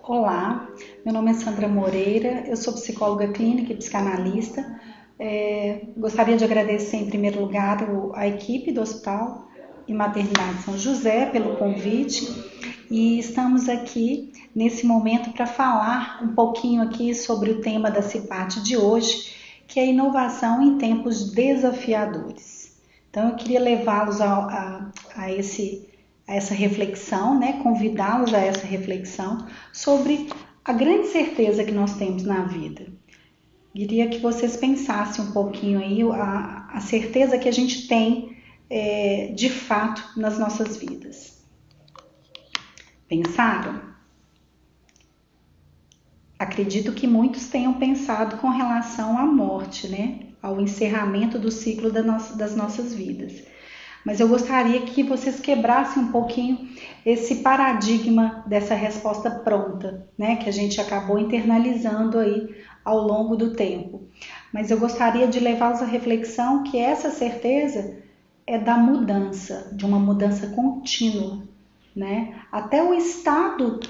Olá, meu nome é Sandra Moreira, eu sou psicóloga clínica e psicanalista. Gostaria de agradecer em primeiro lugar a equipe do Hospital e Maternidade São José pelo convite e estamos aqui nesse momento para falar um pouquinho aqui sobre o tema da CIPAT de hoje, que é a inovação em tempos desafiadores. Então eu queria levá-los a essa reflexão, né? Convidá-los a essa reflexão sobre a grande certeza que nós temos na vida. Queria que vocês pensassem um pouquinho aí a certeza que a gente tem de fato nas nossas vidas. Pensaram? Acredito que muitos tenham pensado com relação à morte, né? Ao encerramento do ciclo das nossas vidas. Mas eu gostaria que vocês quebrassem um pouquinho esse paradigma dessa resposta pronta, né? Que a gente acabou internalizando aí ao longo do tempo. Mas eu gostaria de levá-los à reflexão que essa certeza é da mudança, de uma mudança contínua, né? Até o estado,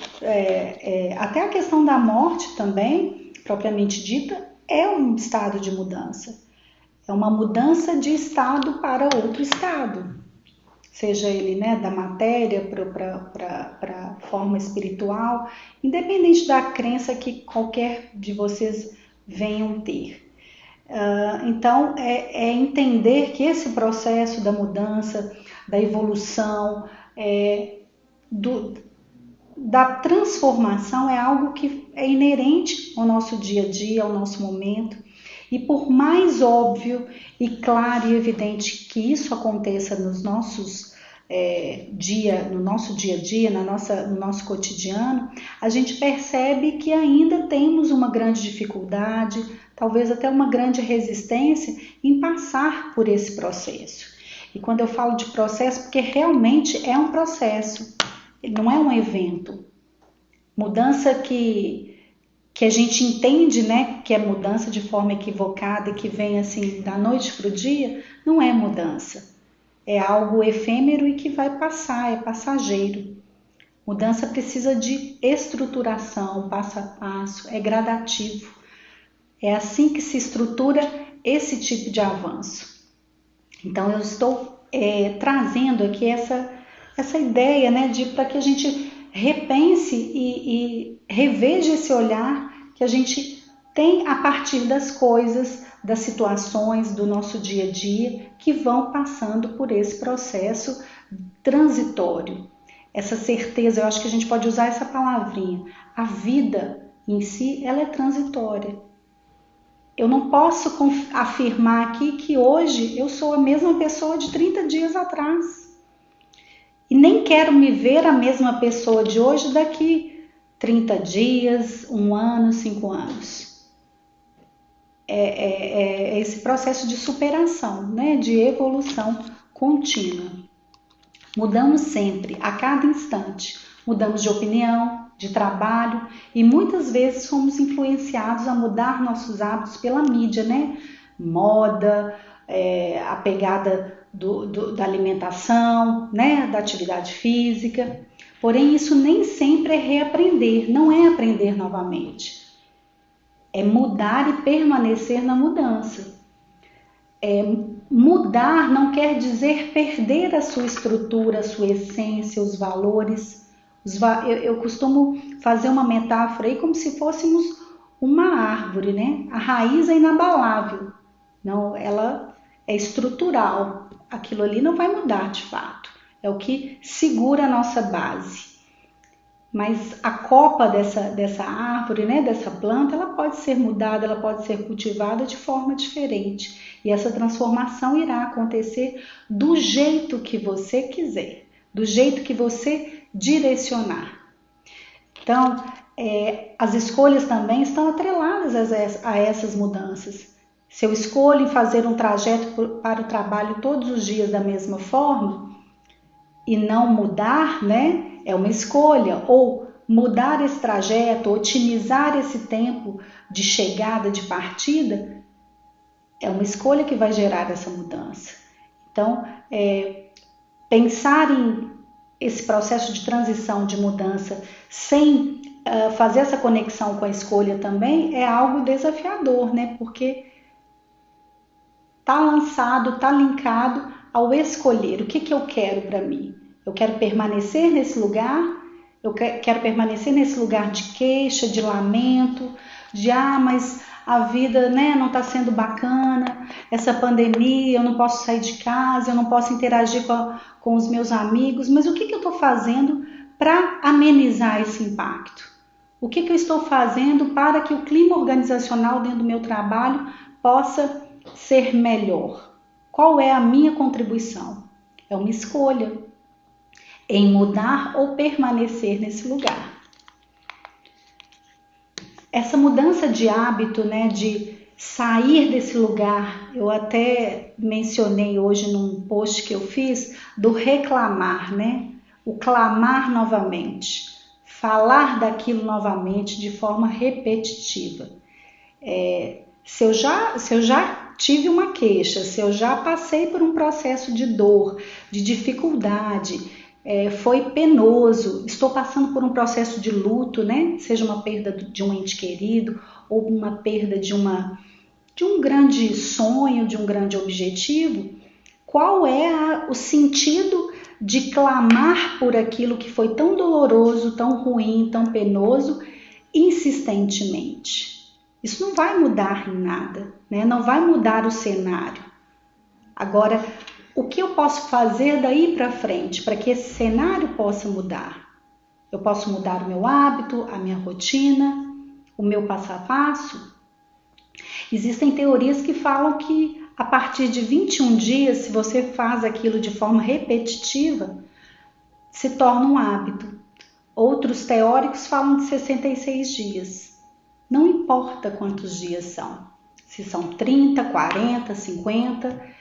até a questão da morte também, propriamente dita, é um estado de mudança. É uma mudança de estado para outro estado, seja ele, né, da matéria para a forma espiritual, independente da crença que qualquer de vocês venham ter. Então, é entender que esse processo da mudança, da evolução, da transformação é algo que é inerente ao nosso dia a dia, ao nosso momento. E por mais óbvio e claro e evidente que isso aconteça nos nossos no nosso dia a dia, no nosso cotidiano, a gente percebe que ainda temos uma grande dificuldade, talvez até uma grande resistência em passar por esse processo. E quando eu falo de processo, porque realmente é um processo, não é um evento. Mudança que a gente entende, né, que é mudança de forma equivocada e que vem assim da noite para o dia, não é mudança. É algo efêmero e que vai passar, é passageiro. Mudança precisa de estruturação, passo a passo, é gradativo. É assim que se estrutura esse tipo de avanço. Então eu estou trazendo aqui essa ideia, né, para que a gente repense e reveja esse olhar que a gente tem a partir das coisas, das situações do nosso dia a dia que vão passando por esse processo transitório. Essa certeza, eu acho que a gente pode usar essa palavrinha. A vida em si, ela é transitória. Eu não posso afirmar aqui que hoje eu sou a mesma pessoa de 30 dias atrás. E nem quero me ver a mesma pessoa de hoje daqui 30 dias, 1 ano, 5 anos. É esse processo de superação, né? De evolução contínua. Mudamos sempre, a cada instante. Mudamos de opinião, de trabalho e muitas vezes fomos influenciados a mudar nossos hábitos pela mídia, né? Moda, a pegada da alimentação, né? Da atividade física. Porém, isso nem sempre é reaprender, não é aprender novamente. É mudar e permanecer na mudança. Mudar não quer dizer perder a sua estrutura, a sua essência, os valores. Eu costumo fazer uma metáfora aí como se fôssemos uma árvore, né? A raiz é inabalável, não, ela é estrutural. Aquilo ali não vai mudar de fato. É o que segura a nossa base. Mas a copa dessa árvore, né, dessa planta, ela pode ser mudada, ela pode ser cultivada de forma diferente. E essa transformação irá acontecer do jeito que você quiser, do jeito que você direcionar. Então, as escolhas também estão atreladas a essas mudanças. Se eu escolho fazer um trajeto para o trabalho todos os dias da mesma forma e não mudar, né? É uma escolha, ou mudar esse trajeto, otimizar esse tempo de chegada, de partida, É uma escolha que vai gerar essa mudança. Então, pensar em esse processo de transição, de mudança, sem fazer essa conexão com a escolha também, é algo desafiador, né? Porque está lançado, está linkado ao escolher. O que eu quero para mim? Eu quero permanecer nesse lugar? Eu quero permanecer nesse lugar de queixa, de lamento, de mas a vida, né, não está sendo bacana, essa pandemia, eu não posso sair de casa, eu não posso interagir com os meus amigos, mas o que eu estou fazendo para amenizar esse impacto? O que eu estou fazendo para que o clima organizacional dentro do meu trabalho possa ser melhor? Qual é a minha contribuição? É uma escolha em mudar ou permanecer nesse lugar. Essa mudança de hábito, né, de sair desse lugar, eu até mencionei hoje num post que eu fiz, do reclamar, né? O clamar novamente, falar daquilo novamente de forma repetitiva. Se eu já tive uma queixa, se eu já passei por um processo de dor, de dificuldade, foi penoso, estou passando por um processo de luto, né? Seja uma perda de um ente querido ou uma perda de um grande sonho, de um grande objetivo, qual é o sentido de clamar por aquilo que foi tão doloroso, tão ruim, tão penoso, insistentemente? Isso não vai mudar em nada, né? Não vai mudar o cenário. Agora, o que eu posso fazer daí para frente para que esse cenário possa mudar? Eu posso mudar o meu hábito, a minha rotina, o meu passo a passo? Existem teorias que falam que a partir de 21 dias, se você faz aquilo de forma repetitiva, se torna um hábito. Outros teóricos falam de 66 dias. Não importa quantos dias são, se são 30, 40, 50,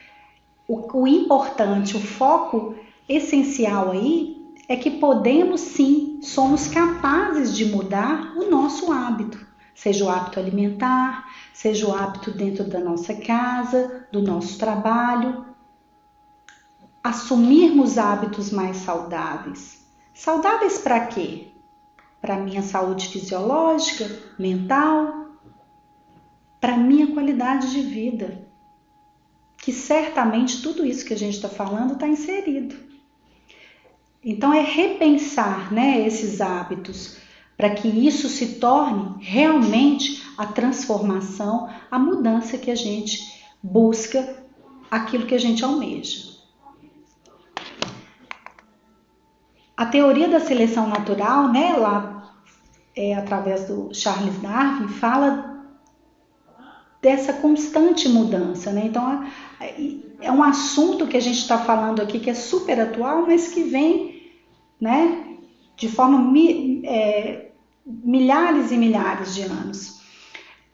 o importante, o foco essencial aí é que podemos sim, somos capazes de mudar o nosso hábito, seja o hábito alimentar, seja o hábito dentro da nossa casa, do nosso trabalho, assumirmos hábitos mais saudáveis. Saudáveis para quê? Para a minha saúde fisiológica, mental, para a minha qualidade de vida, que certamente tudo isso que a gente está falando está inserido. Então é repensar, né, esses hábitos para que isso se torne realmente a transformação, a mudança que a gente busca, aquilo que a gente almeja. A teoria da seleção natural, né, lá através do Charles Darwin, fala dessa constante mudança, né? Então é um assunto que a gente está falando aqui que é super atual, mas que vem, né, de forma milhares e milhares de anos.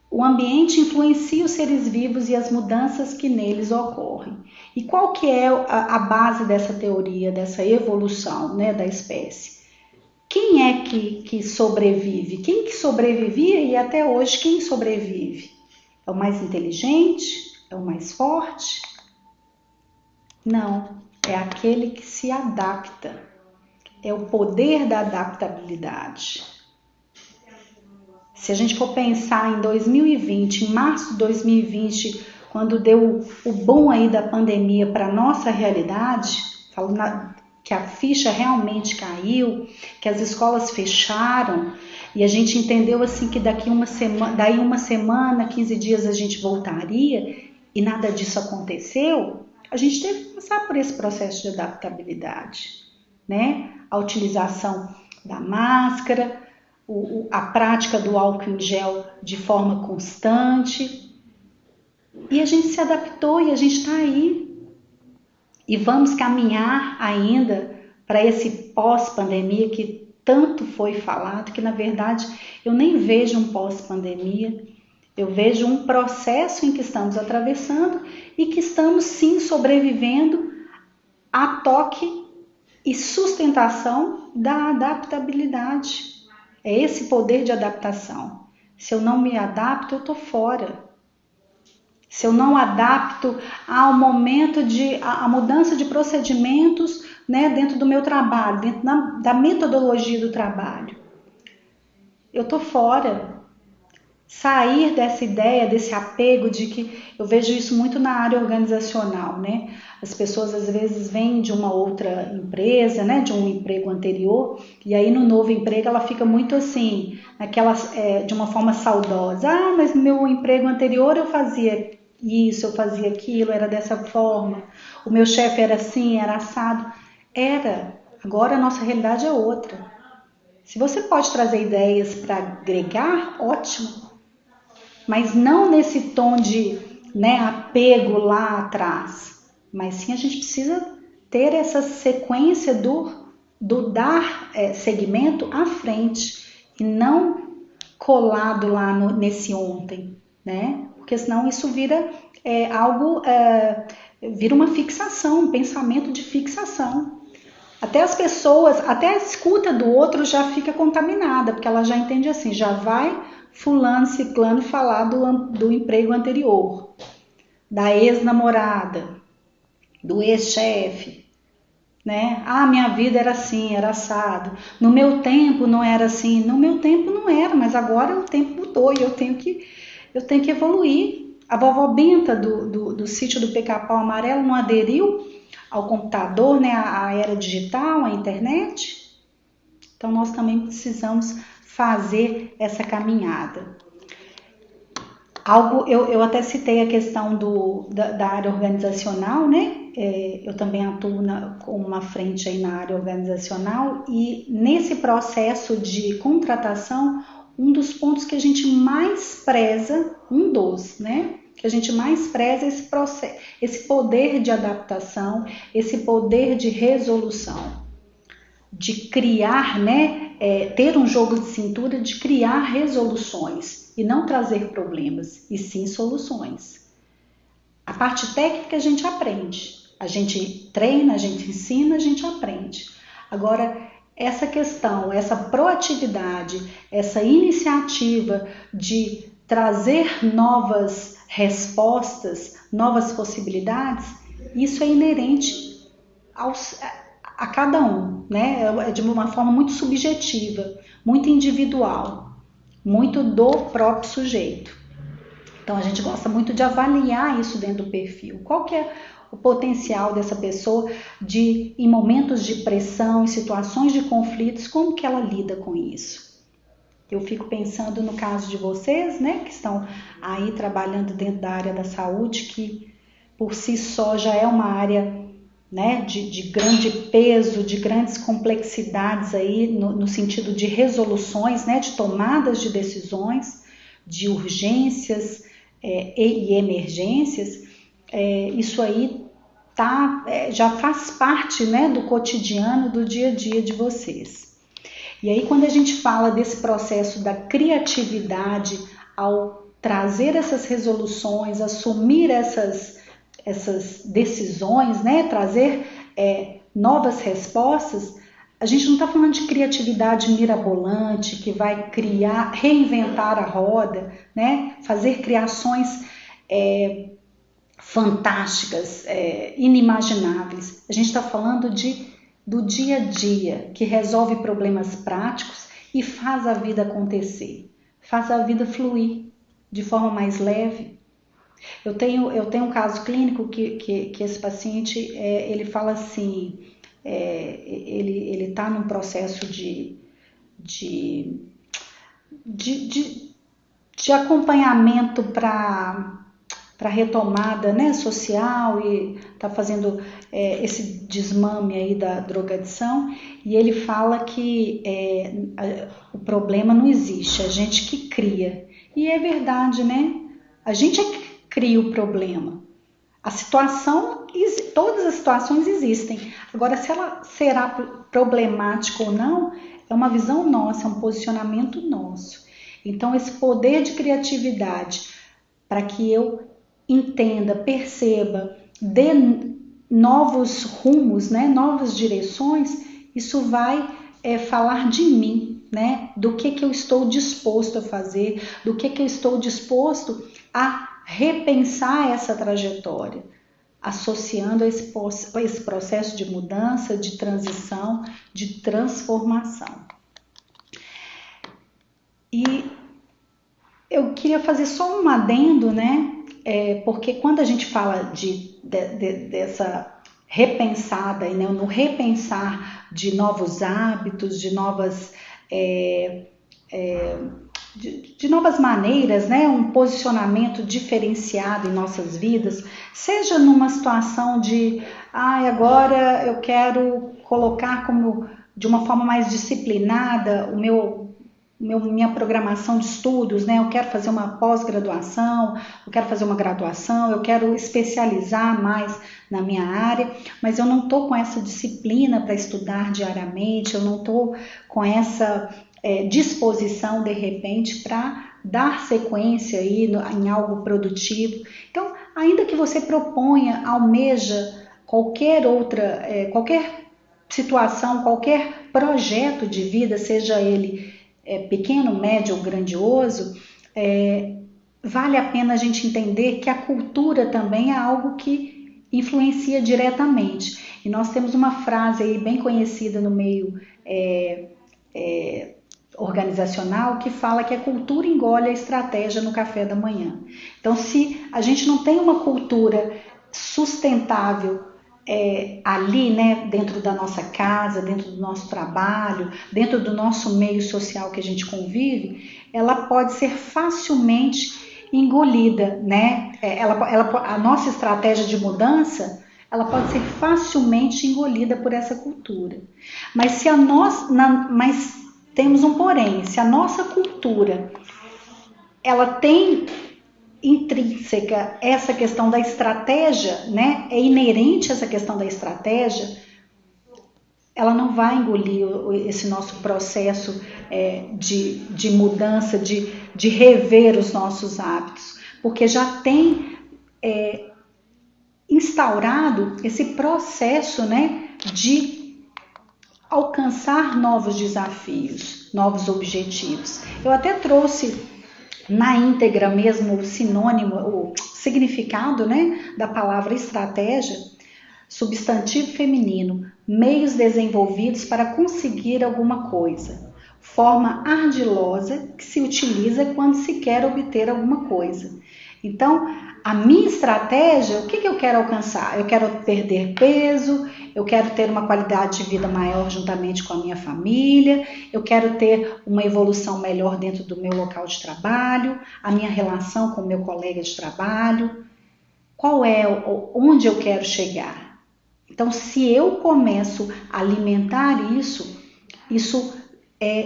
O ambiente influencia os seres vivos e as mudanças que neles ocorrem. E qual que é a base dessa teoria, dessa evolução, né, da espécie? Quem é que sobrevive? Quem que sobrevivia e até hoje quem sobrevive? É o mais inteligente? É o mais forte? Não, é aquele que se adapta. É o poder da adaptabilidade. Se a gente for pensar em 2020, em março de 2020, quando deu o boom aí da pandemia para a nossa realidade, que a ficha realmente caiu, que as escolas fecharam e a gente entendeu assim que daí uma semana, 15 dias a gente voltaria e nada disso aconteceu, a gente teve que passar por esse processo de adaptabilidade, né? A utilização da máscara, a prática do álcool em gel de forma constante, e a gente se adaptou e a gente está aí. E vamos caminhar ainda para esse pós-pandemia que tanto foi falado, que na verdade eu nem vejo um pós-pandemia, eu vejo um processo em que estamos atravessando e que estamos sim sobrevivendo a toque e sustentação da adaptabilidade. É esse poder de adaptação. Se eu não me adapto, eu estou fora. se eu não adapto ao momento a mudança de procedimentos, né, dentro do meu trabalho, dentro da metodologia do trabalho, eu tô fora. Sair dessa ideia, desse apego de que eu vejo isso muito na área organizacional, né? As pessoas às vezes vêm de uma outra empresa, né? De um emprego anterior, e aí no novo emprego ela fica muito assim, de uma forma saudosa. Ah, mas no meu emprego anterior eu fazia isso, eu fazia aquilo, era dessa forma. O meu chefe era assim, era assado. Era. Agora a nossa realidade é outra. Se você pode trazer ideias para agregar, ótimo. Mas não nesse tom de, né, apego lá atrás. Mas sim a gente precisa ter essa sequência do dar segmento à frente e não colado lá nesse ontem, né? Porque senão isso vira vira uma fixação, um pensamento de fixação. Até as pessoas, até a escuta do outro já fica contaminada, porque ela já entende assim, já vai fulano, ciclano falar do emprego anterior, da ex-namorada, do ex-chefe, né? Ah, minha vida era assim, era assado. No meu tempo não era assim, no meu tempo não era, mas agora o tempo mudou e eu tenho que evoluir. A vovó Benta do sítio do Pica-Pau Amarelo não aderiu ao computador, né, à era digital, à internet? Então nós também precisamos fazer essa caminhada. Eu até citei a questão da área organizacional, né? Eu também atuo com uma frente aí na área organizacional e nesse processo de contratação, um dos pontos que a gente mais preza, né? Que a gente mais preza é esse processo, esse poder de adaptação, esse poder de resolução, de criar, né? Ter um jogo de cintura de criar resoluções e não trazer problemas, e sim soluções. A parte técnica a gente aprende, a gente treina, a gente ensina, a gente aprende. Agora, essa questão, essa proatividade, essa iniciativa de trazer novas respostas, novas possibilidades, isso é inerente a cada um, né? É de uma forma muito subjetiva, muito individual, muito do próprio sujeito. Então a gente gosta muito de avaliar isso dentro do perfil. Qual que é o potencial dessa pessoa em momentos de pressão, em situações de conflitos, como que ela lida com isso? Eu fico pensando no caso de vocês, né, que estão aí trabalhando dentro da área da saúde, que por si só já é uma área, né, de grande peso, de grandes complexidades aí no sentido de resoluções, né, de tomadas de decisões, de urgências e emergências. Isso aí já faz parte, né, do cotidiano, do dia a dia de vocês. E aí quando a gente fala desse processo da criatividade ao trazer essas resoluções, assumir essas decisões, né, trazer novas respostas, a gente não está falando de criatividade mirabolante que vai reinventar a roda, né, fazer criações fantásticas, inimagináveis. A gente está falando do dia a dia, que resolve problemas práticos e faz a vida acontecer, faz a vida fluir de forma mais leve. Eu tenho um caso clínico que esse paciente, ele fala assim, ele está num processo de acompanhamento para retomada, né, social e está fazendo esse desmame aí da drogadição, e ele fala que o problema não existe, a gente que cria. E é verdade, né? A gente é que cria o problema. Todas as situações existem. Agora, se ela será problemática ou não, é uma visão nossa, é um posicionamento nosso. Então, esse poder de criatividade para que eu entenda, perceba, dê novos rumos, né, novas direções, isso vai falar de mim, né, do que eu estou disposto a fazer, do que eu estou disposto a repensar essa trajetória, associando esse processo de mudança, de transição, de transformação. E eu queria fazer só um adendo, né? Porque quando a gente fala dessa repensada, né? No repensar de novos hábitos, de novas de novas maneiras, né? Um posicionamento diferenciado em nossas vidas, seja numa situação de agora eu quero colocar como de uma forma mais disciplinada minha programação de estudos, né? Eu quero fazer uma pós-graduação, eu quero fazer uma graduação, eu quero especializar mais na minha área, mas eu não estou com essa disciplina para estudar diariamente, eu não estou com essa disposição de repente para dar sequência aí em algo produtivo. Então, ainda que você proponha, almeja qualquer situação, qualquer projeto de vida, seja ele pequeno, médio ou grandioso, vale a pena a gente entender que a cultura também é algo que influencia diretamente. E nós temos uma frase aí bem conhecida no meio organizacional que fala que a cultura engole a estratégia no café da manhã. Então, se a gente não tem uma cultura sustentável ali, né, dentro da nossa casa, dentro do nosso trabalho, dentro do nosso meio social que a gente convive, ela pode ser facilmente engolida, né? A nossa estratégia de mudança, ela pode ser facilmente engolida por essa cultura. Mas temos um porém, se a nossa cultura ela tem intrínseca essa questão da estratégia, né? É inerente essa questão da estratégia, ela não vai engolir esse nosso processo de mudança, de rever os nossos hábitos, porque já tem instaurado esse processo, né, de alcançar novos desafios, novos objetivos. Eu até trouxe na íntegra mesmo o sinônimo, o significado, né, da palavra estratégia, substantivo feminino, meios desenvolvidos para conseguir alguma coisa, forma ardilosa que se utiliza quando se quer obter alguma coisa. Então, a minha estratégia, o que eu quero alcançar? Eu quero perder peso, eu quero ter uma qualidade de vida maior juntamente com a minha família, eu quero ter uma evolução melhor dentro do meu local de trabalho, a minha relação com o meu colega de trabalho, onde eu quero chegar. Então, se eu começo a alimentar isso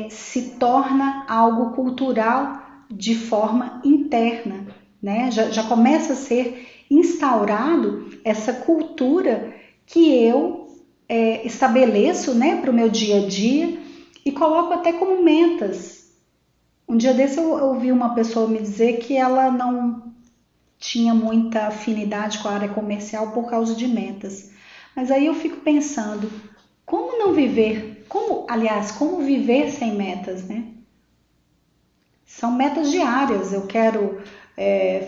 se torna algo cultural de forma interna, né? Já começa a ser instaurado essa cultura que eu estabeleço, né, para o meu dia a dia e coloco até como metas. Um dia desse eu ouvi uma pessoa me dizer que ela não tinha muita afinidade com a área comercial por causa de metas. Mas aí eu fico pensando, como viver sem metas, né? São metas diárias, eu quero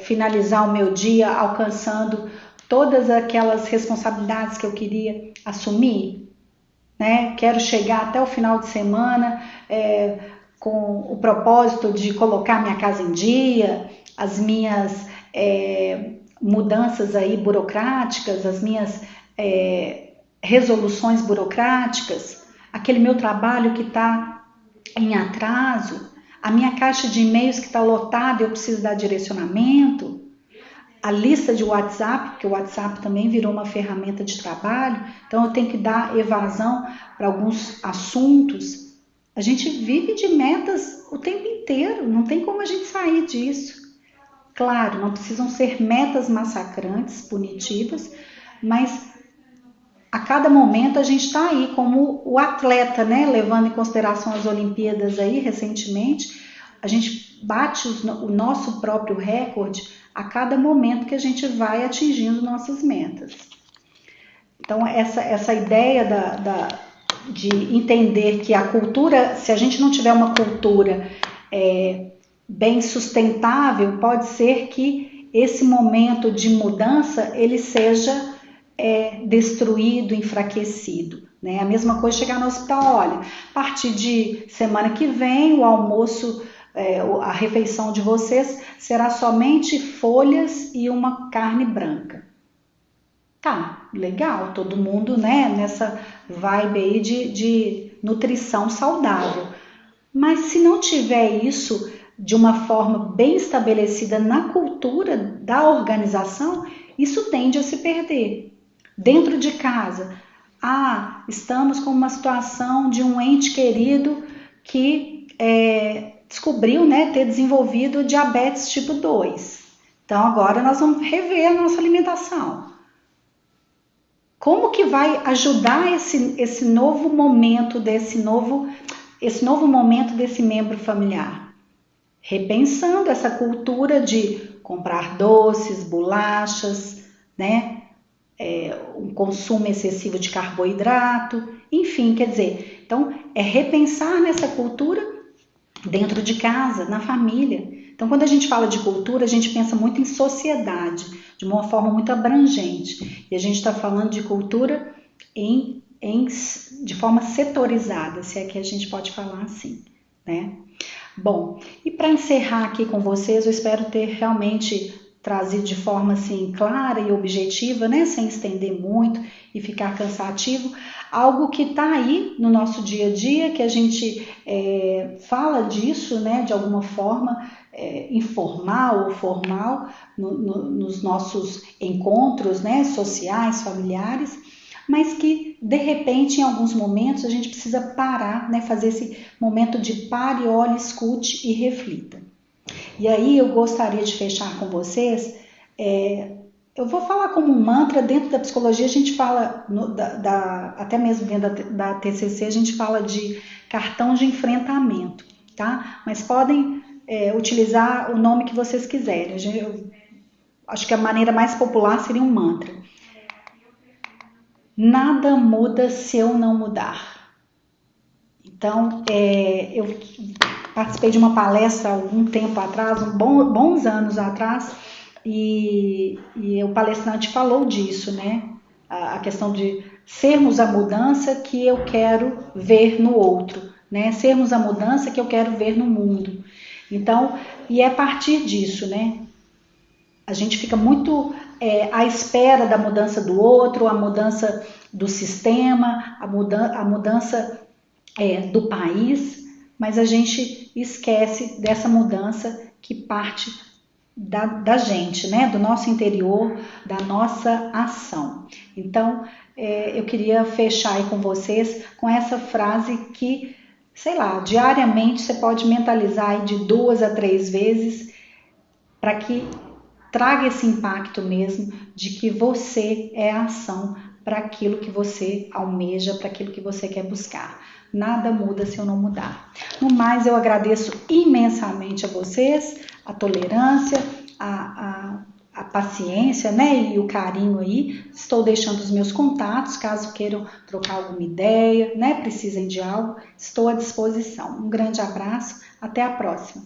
finalizar o meu dia alcançando todas aquelas responsabilidades que eu queria assumir, né? Quero chegar até o final de semana com o propósito de colocar minha casa em dia, as minhas mudanças aí burocráticas, as minhas resoluções burocráticas, aquele meu trabalho que está em atraso, a minha caixa de e-mails que está lotada e eu preciso dar direcionamento, a lista de WhatsApp, porque o WhatsApp também virou uma ferramenta de trabalho, então eu tenho que dar evasão para alguns assuntos. A gente vive de metas o tempo inteiro, não tem como a gente sair disso. Claro, não precisam ser metas massacrantes, punitivas, mas a cada momento a gente está aí como o atleta, né? Levando em consideração as Olimpíadas aí recentemente, a gente bate o nosso próprio recorde a cada momento que a gente vai atingindo nossas metas. Então essa ideia de entender que a cultura, se a gente não tiver uma cultura bem sustentável, pode ser que esse momento de mudança ele seja destruído, enfraquecido, né? A mesma coisa chegar no hospital, olha, a partir de semana que vem o almoço, a refeição de vocês será somente folhas e uma carne branca. Tá, legal, todo mundo, né, nessa vibe aí de nutrição saudável. Mas se não tiver isso de uma forma bem estabelecida na cultura da organização, isso tende a se perder. Dentro de casa, estamos com uma situação de um ente querido que descobriu, né, ter desenvolvido diabetes tipo 2. Então agora nós vamos rever a nossa alimentação. Como que vai ajudar esse novo momento esse novo momento desse membro familiar? Repensando essa cultura de comprar doces, bolachas, né? Um consumo excessivo de carboidrato, enfim, quer dizer, então é repensar nessa cultura dentro de casa, na família. Então, quando a gente fala de cultura, a gente pensa muito em sociedade, de uma forma muito abrangente. E a gente está falando de cultura de forma setorizada, se é que a gente pode falar assim, né? Bom, e para encerrar aqui com vocês, eu espero ter realmente trazido de forma assim clara e objetiva, né, sem estender muito e ficar cansativo, algo que está aí no nosso dia a dia, que a gente fala disso, né, de alguma forma informal ou formal nos nossos encontros, né, sociais, familiares, mas que de repente em alguns momentos a gente precisa parar, né, fazer esse momento de pare, olhe, escute e reflita. E aí eu gostaria de fechar com vocês, eu vou falar como um mantra. Dentro da psicologia a gente fala, até mesmo dentro da TCC a gente fala de cartão de enfrentamento, tá? Mas podem utilizar o nome que vocês quiserem. Eu acho que a maneira mais popular seria um mantra. Nada muda se eu não mudar. Então, eu participei de uma palestra há algum tempo atrás, bons anos atrás, e o palestrante falou disso, né? A questão de sermos a mudança que eu quero ver no outro, né? Sermos a mudança que eu quero ver no mundo. Então, e é a partir disso, né? A gente fica muito à espera da mudança do outro, a mudança do sistema, a mudança do país, mas a gente esquece dessa mudança que parte da gente, né? Do nosso interior, da nossa ação. Então, eu queria fechar aí com vocês com essa frase que, sei lá, diariamente você pode mentalizar aí de 2 a 3 vezes para que traga esse impacto mesmo de que você é a ação para aquilo que você almeja, para aquilo que você quer buscar. Nada muda se eu não mudar. No mais, eu agradeço imensamente a vocês, a tolerância, a paciência, né, e o carinho aí. Estou deixando os meus contatos, caso queiram trocar alguma ideia, né, precisem de algo, estou à disposição. Um grande abraço, até a próxima.